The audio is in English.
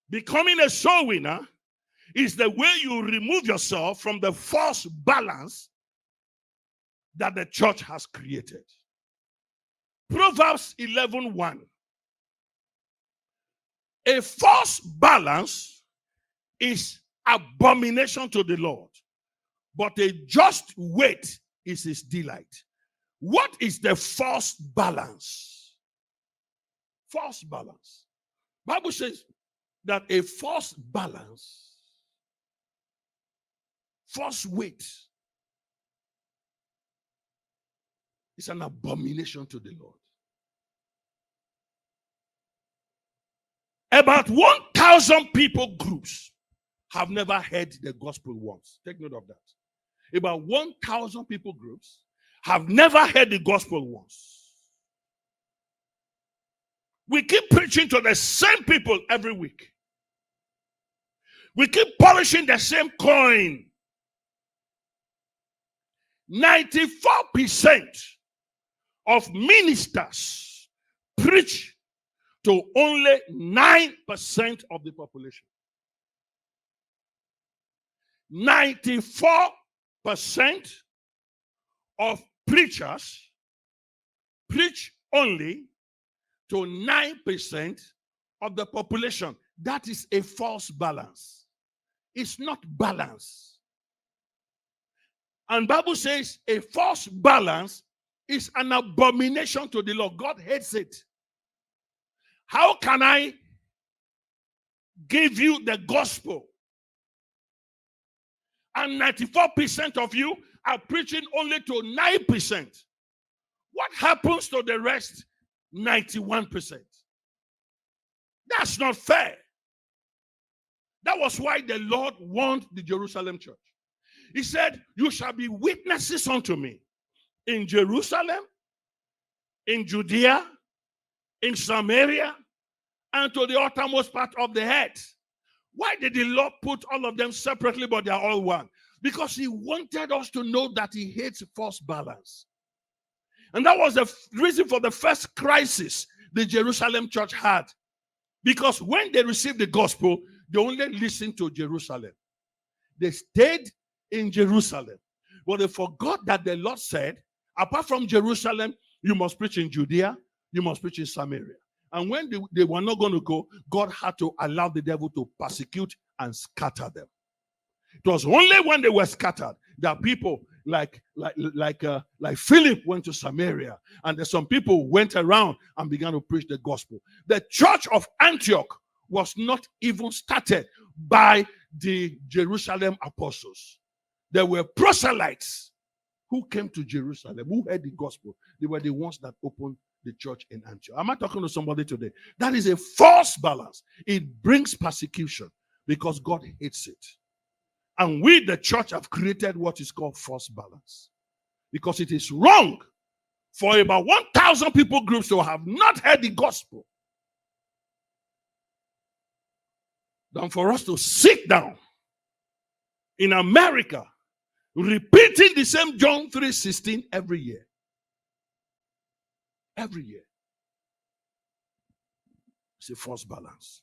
Becoming a soul winner is the way you remove yourself from the false balance that the church has created. Proverbs 11:1. A false balance is abomination to the Lord, but a just weight is his delight. What is the false balance? False balance. Bible says that a false balance, false weight, is an abomination to the Lord. About 1,000 people groups have never heard the gospel once. Take note of that. About 1,000 people groups have never heard the gospel once. We keep preaching to the same people every week. We keep polishing the same coin. 94% of ministers preach to only 9% of the population. 94% of preachers preach only to 9% of the population. That is a false balance. It's not balance. And Bible says a false balance is an abomination to the Lord. God hates it. How can I give you the gospel and 94% of you are preaching only to 9%? What happens to the rest 91%? That's not fair. That was why the Lord warned the Jerusalem church. He said, you shall be witnesses unto me in Jerusalem, in Judea, in Samaria, and to the uttermost part of the earth. Why did the Lord put all of them separately, but they are all one? Because he wanted us to know that he hates false balance. And that was the reason for the first crisis the Jerusalem church had. Because when they received the gospel, they only listened to Jerusalem. They stayed in Jerusalem. But they forgot that the Lord said, apart from Jerusalem, you must preach in Judea, you must preach in Samaria. And when they were not going to go, God had to allow the devil to persecute and scatter them. It was only when they were scattered that people like Philip went to Samaria, and some people went around and began to preach the gospel. The church of Antioch was not even started by the Jerusalem apostles. There were proselytes who came to Jerusalem, who heard the gospel. They were the ones that opened the church in Antioch. Am I talking to somebody today? That is a false balance. It brings persecution because God hates it. And we, the church, have created what is called false balance. Because it is wrong for about 1,000 people groups to have not heard the gospel than for us to sit down in America repeating the same John 3:16 every year. Every year. It's a false balance.